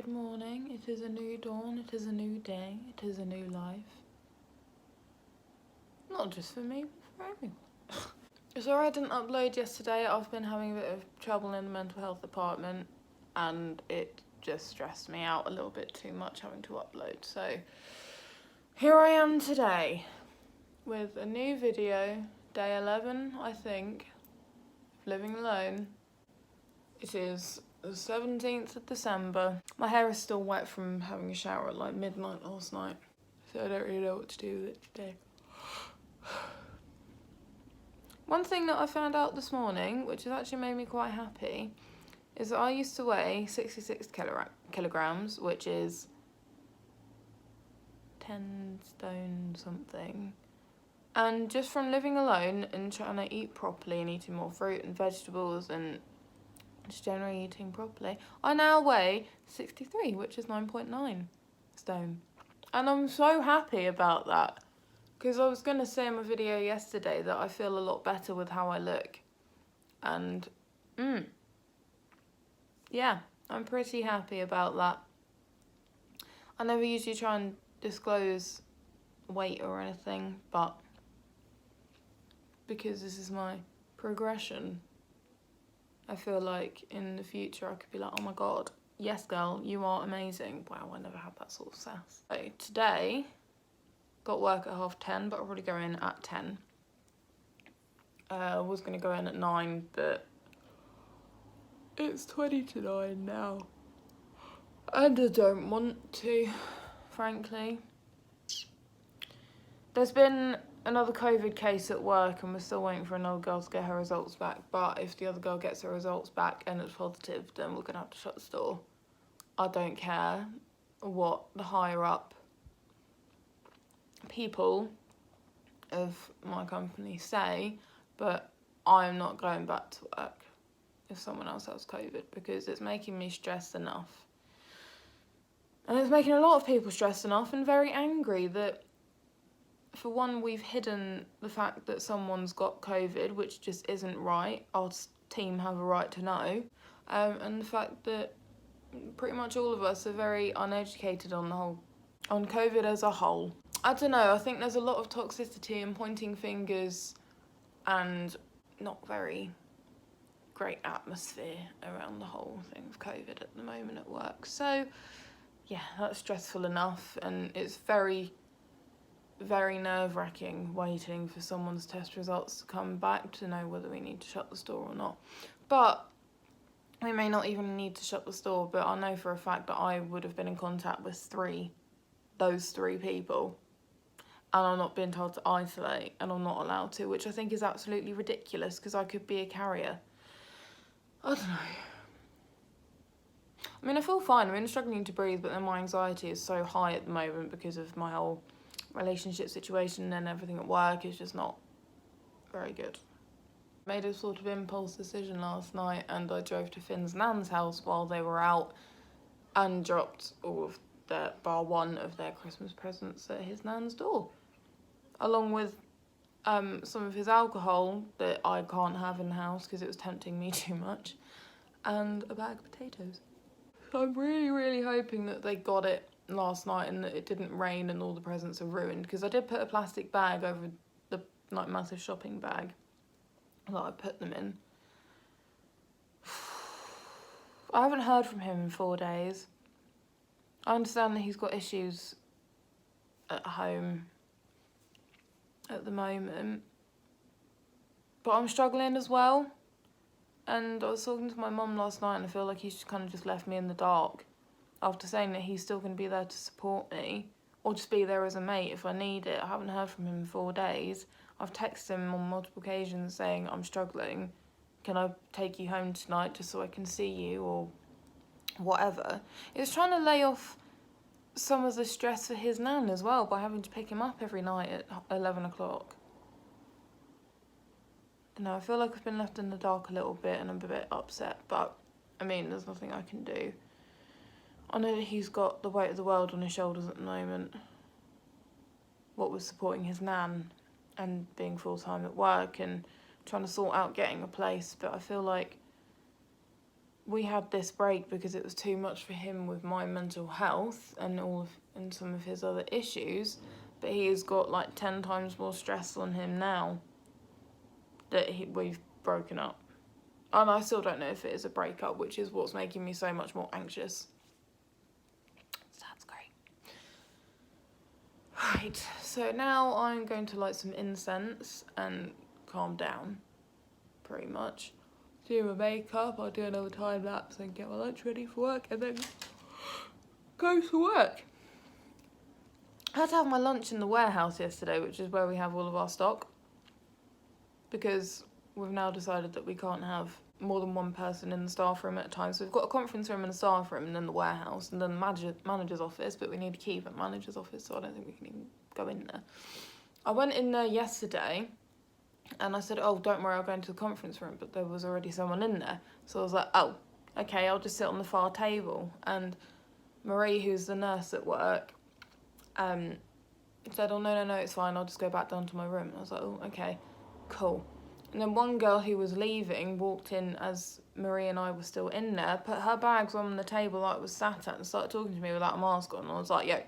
Good morning. It is a new dawn, it is a new day, it is a new life. Not just for me, but for everyone. Sorry I didn't upload yesterday. I've been having a bit of trouble in the mental health department and it just stressed me out a little bit too much having to upload. So here I am today with a new video, day 11 I think, of living alone. It is the 17th of December. My hair is still wet from having a shower at like midnight last night, so I don't really know what to do with it today. One thing that I found out this morning, which has actually made me quite happy, is that I used to weigh 66 kilograms, which is 10 stone something. And just from living alone and trying to eat properly and eating more fruit and vegetables and just generally eating properly, I now weigh 63, which is 9.9 stone. And I'm so happy about that. Because I was going to say in my video yesterday that I feel a lot better with how I look. And, yeah, I'm pretty happy about that. I never usually try and disclose weight or anything, but because this is my progression, I feel like in the future I could be like, oh my god, yes girl, you are amazing. Wow, I never had that sort of sass. So today, got work at 10:30, but I'll probably go in at 10. I was going to go in at 9, but it's 20 to 9 now. And I don't want to, frankly. There's been another COVID case at work and we're still waiting for another girl to get her results back. But if the other girl gets her results back and it's positive, then we're going to have to shut the store. I don't care what the higher up people of my company say, but I'm not going back to work if someone else has COVID because it's making me stressed enough. And it's making a lot of people stressed enough and very angry that, for one, we've hidden the fact that someone's got COVID, which just isn't right. Our team have a right to know. And the fact that pretty much all of us are very uneducated on COVID as a whole. I don't know, I think there's a lot of toxicity and pointing fingers and not very great atmosphere around the whole thing of COVID at the moment at work. So yeah, that's stressful enough, and it's very, very nerve-wracking waiting for someone's test results to come back to know whether we need to shut the store or not. But we may not even need to shut the store, but I know for a fact that I would have been in contact with those three people, and I'm not being told to isolate, and I'm not allowed to, which I think is absolutely ridiculous because I could be a carrier. I don't know. I mean, I feel fine. I'm struggling to breathe, but then my anxiety is so high at the moment because of my whole relationship situation and everything at work is just not very good. Made a sort of impulse decision last night and I drove to Finn's nan's house while they were out and dropped all of their, bar one of their Christmas presents at his nan's door, along with some of his alcohol that I can't have in the house because it was tempting me too much, and a bag of potatoes. So I'm really, really hoping that they got it last night and that it didn't rain and all the presents are ruined, because I did put a plastic bag over the like massive shopping bag that I put them in. I haven't heard from him in 4 days. I understand that he's got issues at home at the moment, but I'm struggling as well. And I was talking to my mum last night and I feel like he's kind of just left me in the dark after saying that he's still going to be there to support me or just be there as a mate if I need it. I haven't heard from him in 4 days. I've texted him on multiple occasions saying I'm struggling. Can I take you home tonight just so I can see you or whatever. It's trying to lay off some of the stress for his nan as well by having to pick him up every night at 11 o'clock. I feel like I've been left in the dark a little bit and I'm a bit upset, but I mean, there's nothing I can do. I know that he's got the weight of the world on his shoulders at the moment. What with supporting his nan and being full-time at work and trying to sort out getting a place, but I feel like we had this break because it was too much for him with my mental health and and some of his other issues, but he's got like 10 times more stress on him now that we've broken up. And I still don't know if it is a breakup, which is what's making me so much more anxious. So that's great. Right, so now I'm going to light some incense and calm down, pretty much. Do my makeup, I'll do another time lapse and get my lunch ready for work and then go to work. I had to have my lunch in the warehouse yesterday, which is where we have all of our stock, because we've now decided that we can't have more than one person in the staff room at a time. So we've got a conference room and a staff room and then the warehouse and then the manager's office, but we need a key for the manager's office, so I don't think we can even go in there. I went in there yesterday and I said, oh, don't worry, I'll go into the conference room, but there was already someone in there. So I was like, oh, okay, I'll just sit on the far table. And Marie, who's the nurse at work, said, oh, no, it's fine, I'll just go back down to my room. I was like, oh, okay, cool. And then one girl who was leaving walked in as Marie and I were still in there, put her bags on the table that I was sat at and started talking to me without a mask on. And I was like, yo,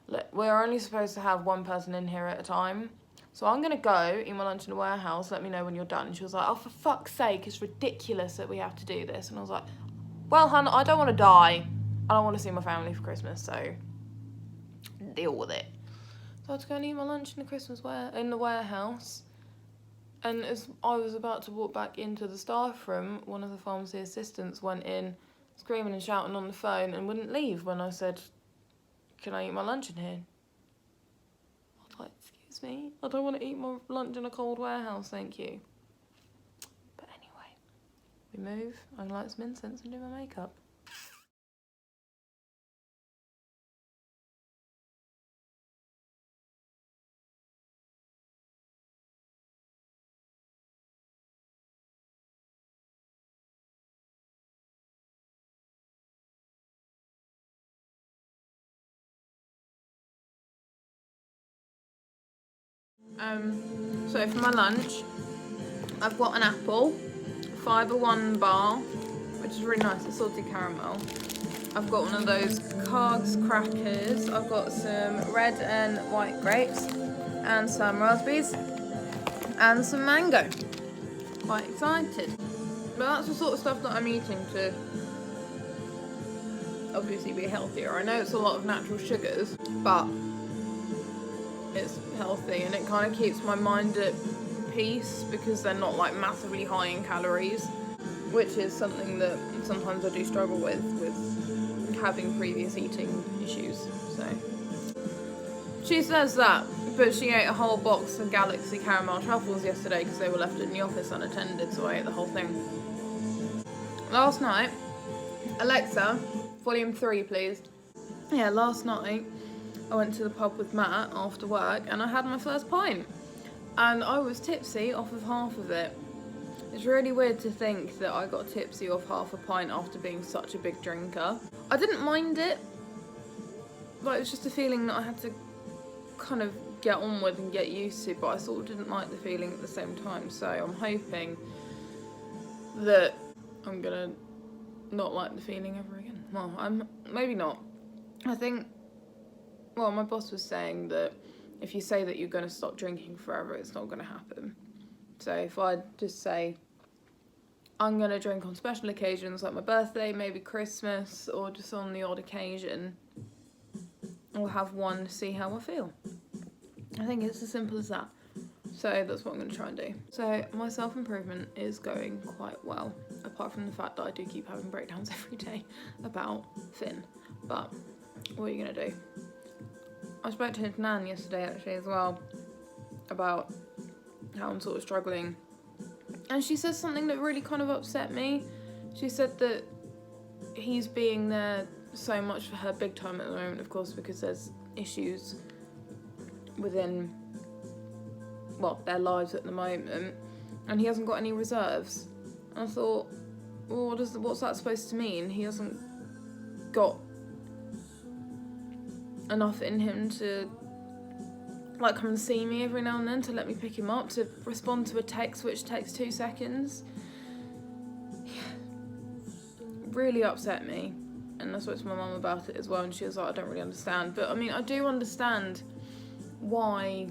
look, we're only supposed to have one person in here at a time. So I'm going to go eat my lunch in the warehouse, let me know when you're done. And she was like, oh, for fuck's sake, it's ridiculous that we have to do this. And I was like, well, hun, I don't want to die. I don't want to see my family for Christmas, so deal with it. So I had to go and eat my lunch in the warehouse. And as I was about to walk back into the staff room, one of the pharmacy assistants went in screaming and shouting on the phone and wouldn't leave when I said, can I eat my lunch in here? I was like, excuse me, I don't want to eat my lunch in a cold warehouse, thank you. But anyway, we move, I light some incense and do my makeup. So for my lunch, I've got an apple, Fibre One bar, which is really nice, it's salted caramel. I've got one of those Cards crackers. I've got some red and white grapes and some raspberries and some mango. Quite excited. But that's the sort of stuff that I'm eating to obviously be healthier. I know it's a lot of natural sugars, but it's healthy and it kind of keeps my mind at peace because they're not like massively high in calories, which is something that sometimes I do struggle with having previous eating issues. So she says that, but she ate a whole box of Galaxy caramel truffles yesterday because they were left in the office unattended, so I ate the whole thing. Last night, Alexa, volume 3 please. Yeah, last night I went to the pub with Matt after work and I had my first pint and I was tipsy off of half of it. It's really weird to think that I got tipsy off half a pint after being such a big drinker. I didn't mind it, but it was just a feeling that I had to kind of get on with and get used to, but I sort of didn't like the feeling at the same time, so I'm hoping that I'm gonna not like the feeling ever again. Well, maybe not. I think, well, my boss was saying that if you say that you're gonna stop drinking forever, it's not gonna happen. So if I just say, I'm going to drink on special occasions like my birthday, maybe Christmas, or just on the odd occasion, I'll have one to see how I feel. I think it's as simple as that. So that's what I'm going to try and do. So my self-improvement is going quite well, apart from the fact that I do keep having breakdowns every day about Finn. But what are you going to do? I spoke to his nan yesterday actually as well about how I'm sort of struggling, and she said something that really kind of upset me. She said that he's being there so much for her big time at the moment, of course, because there's issues within, well, their lives at the moment, and he hasn't got any reserves. And I thought, well, what's that supposed to mean? He hasn't got enough in him to like come and see me every now and then, to let me pick him up, to respond to a text which takes 2 seconds. really upset me. And I spoke to my mum about it as well, and she was like, I don't really understand. But I mean, I do understand why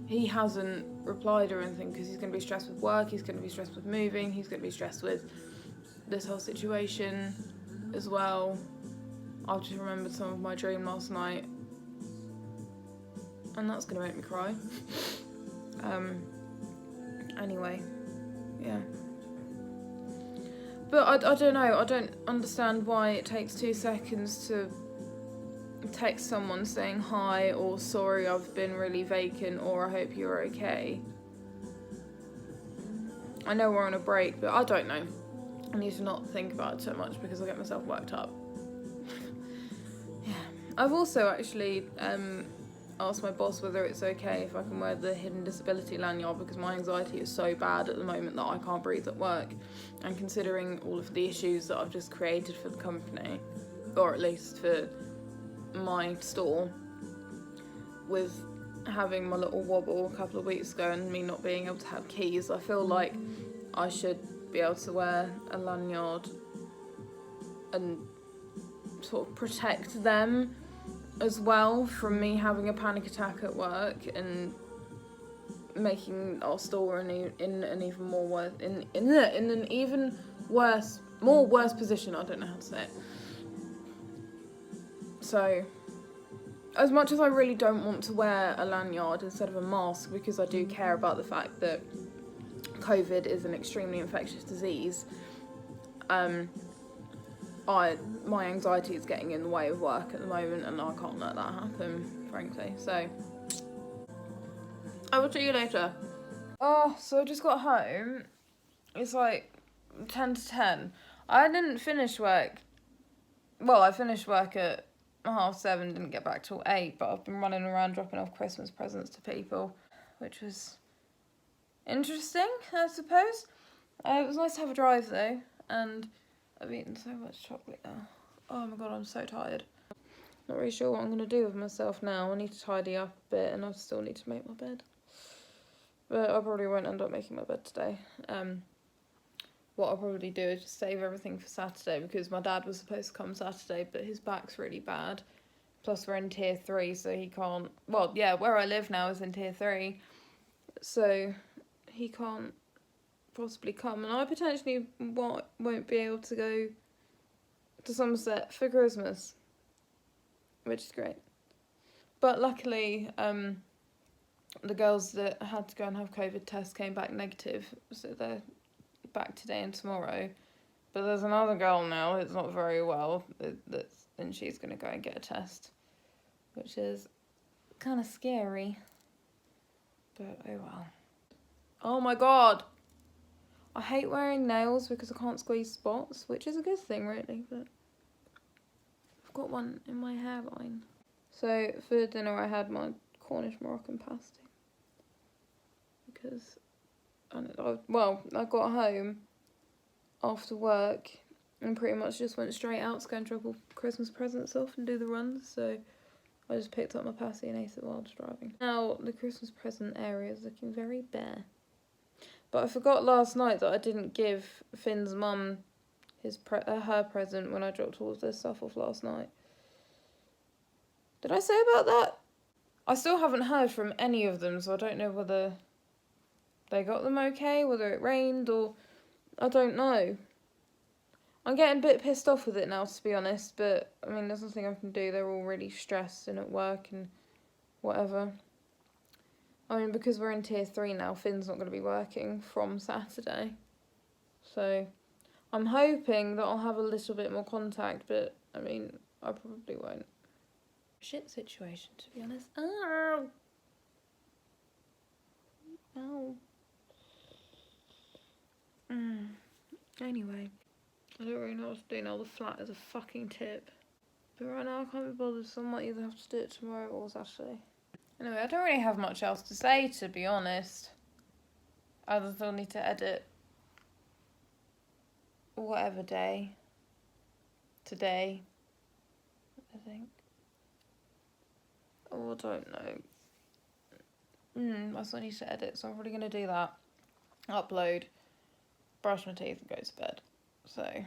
he hasn't replied or anything, because he's going to be stressed with work, he's going to be stressed with moving, he's going to be stressed with this whole situation as well. I've just remembered some of my dream last night, and that's going to make me cry. Anyway, yeah. But I don't know, I don't understand why it takes 2 seconds to text someone saying hi, or sorry I've been really vacant, or I hope you're okay. I know we're on a break, but I don't know. I need to not think about it so much because I get myself worked up. Yeah. I've also actually asked my boss whether it's okay if I can wear the hidden disability lanyard, because my anxiety is so bad at the moment that I can't breathe at work. And considering all of the issues that I've just created for the company, or at least for my store, with having my little wobble a couple of weeks ago and me not being able to have keys, I feel like I should be able to wear a lanyard and sort of protect them as well from me having a panic attack at work and making our store in an even more worse in an even worse position. I don't know how to say it. So, as much as I really don't want to wear a lanyard instead of a mask, because I do care about the fact that COVID is an extremely infectious disease, my anxiety is getting in the way of work at the moment, and I can't let that happen, frankly. So, I will see you later. Oh, so I just got home. It's like 10 to 10. I didn't finish work. Well, I finished work at 7:30, didn't get back till 8, but I've been running around dropping off Christmas presents to people, which was interesting, I suppose. It was nice to have a drive though, and I've eaten so much chocolate now. Oh my god, I'm so tired. Not really sure what I'm going to do with myself now. I need to tidy up a bit, and I still need to make my bed. But I probably won't end up making my bed today. What I'll probably do is just save everything for Saturday, because my dad was supposed to come Saturday, but his back's really bad. Plus we're in tier 3, so he can't... Well, yeah, where I live now is in tier 3, so he can't possibly come. And I potentially won't be able to go to Somerset for Christmas, which is great. But luckily, the girls that had to go and have COVID tests came back negative, so they're back today and tomorrow. But there's another girl now who's not very well, and she's going to go and get a test, which is kind of scary. But oh well. Oh my god! I hate wearing nails because I can't squeeze spots, which is a good thing really, but I've got one in my hairline. So for dinner I had my Cornish Moroccan pasty, because I got home after work and pretty much just went straight out to go and drop all Christmas presents off and do the runs, so I just picked up my pasty and ate it while I was driving. Now the Christmas present area is looking very bare. But I forgot last night that I didn't give Finn's mum her present when I dropped all of this stuff off last night. Did I say about that? I still haven't heard from any of them, so I don't know whether they got them okay, whether it rained, or... I don't know. I'm getting a bit pissed off with it now, to be honest, but, I mean, there's nothing I can do. They're all really stressed and at work and whatever. I mean, because we're in tier 3 now, Finn's not going to be working from Saturday. So, I'm hoping that I'll have a little bit more contact, but, I mean, I probably won't. Shit situation, to be honest. Ow! Ow. Anyway, I don't really know what to do now. The flat is a fucking tip. But right now I can't be bothered, so I might either have to do it tomorrow or Saturday. Anyway, I don't really have much else to say, to be honest. Other than I'll need to edit whatever day. Today, I think. Oh, I don't know. I still need to edit, so I'm probably going to do that. Upload, brush my teeth and go to bed. So,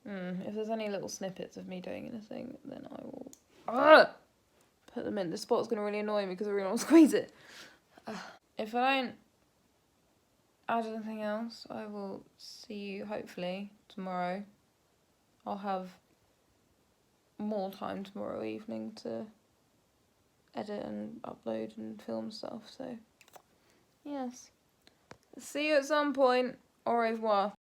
If there's any little snippets of me doing anything, then I will put them in. The spot's going to really annoy me because I really want to squeeze it. If I don't add anything else, I will see you hopefully tomorrow. I'll have more time tomorrow evening to edit and upload and film stuff, so yes. See you at some point. Au revoir.